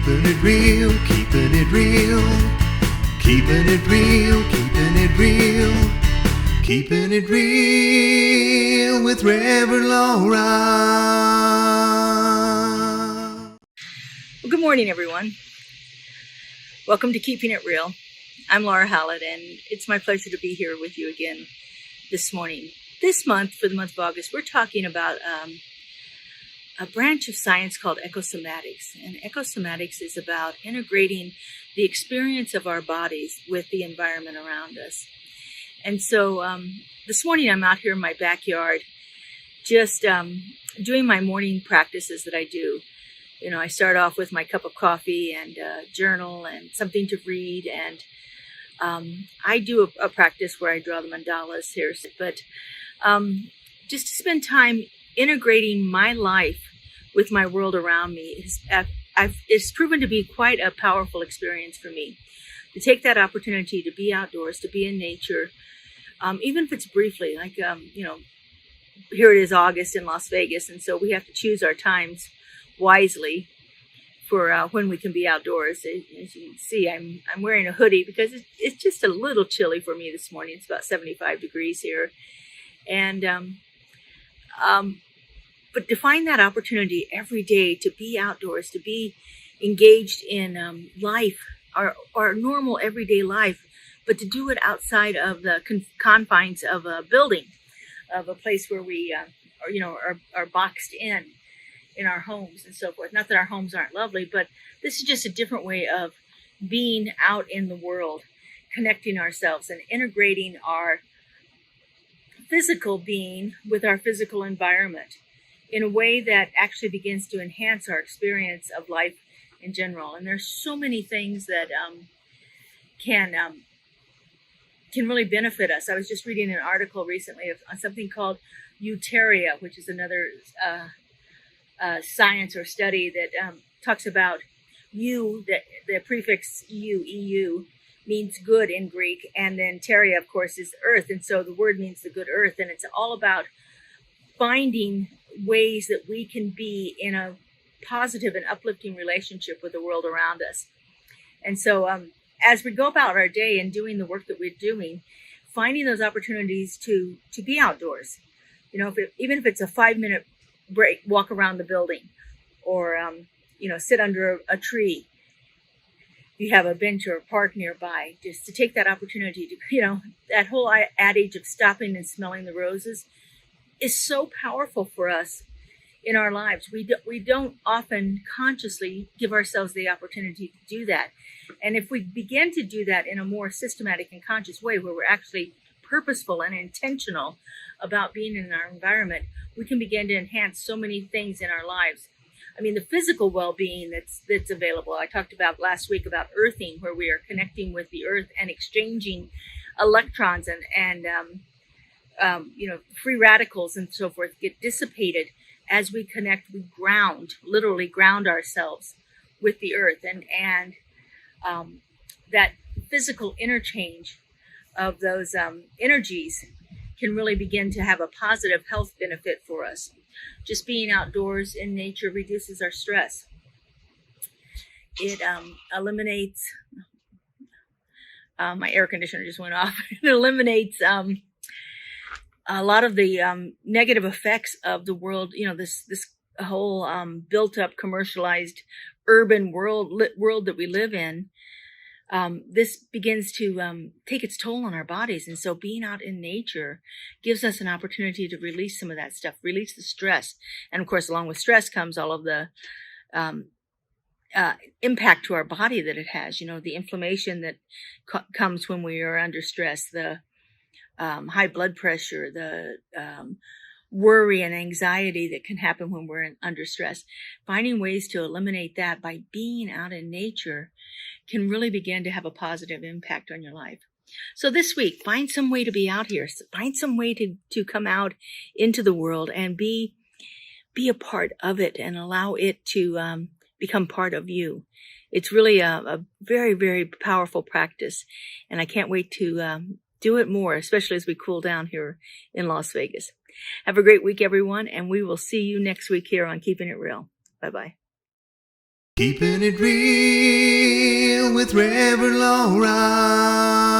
Keeping it real, keeping it real. Keeping it real, keeping it real. Keeping it real with Reverend Laura. Well, good morning, everyone. Welcome to Keeping It Real. I'm Laura Hallett, and it's my pleasure to be here with you again this morning. This month, for the month of August, we're talking about a branch of science called ecosomatics. And ecosomatics is about integrating the experience of our bodies with the environment around us. And so this morning I'm out here in my backyard just doing my morning practices that I do. You know, I start off with my cup of coffee and journal and something to read. And I do a practice where I draw the mandalas here. But just to spend time integrating my life with my world around me it's proven to be quite a powerful experience for me. To take that opportunity to be outdoors, to be in nature, even if it's briefly, like, here it is August in Las Vegas. And so we have to choose our times wisely for when we can be outdoors. As you can see, I'm wearing a hoodie because it's just a little chilly for me this morning. It's about 75 degrees here. And, but to find that opportunity every day to be outdoors, to be engaged in life, our normal everyday life, but to do it outside of the confines of a building, of a place where we are boxed in our homes and so forth. Not that our homes aren't lovely, but this is just a different way of being out in the world, connecting ourselves and integrating our physical being with our physical environment in a way that actually begins to enhance our experience of life in general. And there's so many things that can really benefit us. I was just reading an article recently on something called euteria, which is another science or study that talks about the prefix EU means good in Greek, and then teria, of course, is earth, and so the word means the good earth, and it's all about finding ways that we can be in a positive and uplifting relationship with the world around us. And so as we go about our day and doing the work that we're doing, finding those opportunities to be outdoors, even if it's a 5-minute break, walk around the building, or sit under a tree. You have a bench or a park nearby, just to take that opportunity to, that whole adage of stopping and smelling the roses is so powerful for us in our lives. We don't often consciously give ourselves the opportunity to do that. And if we begin to do that in a more systematic and conscious way, where we're actually purposeful and intentional about being in our environment, we can begin to enhance so many things in our lives. I mean, the physical well-being that's available. I talked about last week about earthing, where we are connecting with the earth and exchanging electrons and free radicals and so forth get dissipated as we connect. We literally ground ourselves with the earth, and that physical interchange of those energies can really begin to have a positive health benefit for us. Just being outdoors in nature reduces our stress. It eliminates, my air conditioner just went off. It eliminates a lot of the negative effects of the world, this whole built up, commercialized, urban world that we live in. This begins to take its toll on our bodies. And so being out in nature gives us an opportunity to release some of that stuff, release the stress. And of course, along with stress comes all of the impact to our body that it has, the inflammation that comes when we are under stress, the high blood pressure, the worry and anxiety that can happen when we're under stress. Finding ways to eliminate that by being out in nature can really begin to have a positive impact on your life. So this week, find some way to be out here. Find some way to come out into the world and be a part of it and allow it to become part of you. It's really a very, very powerful practice, and I can't wait to do it more, especially as we cool down here in Las Vegas. Have a great week, everyone, and we will see you next week here on Keeping It Real. Bye-bye. Keeping it real with Reverend Laura.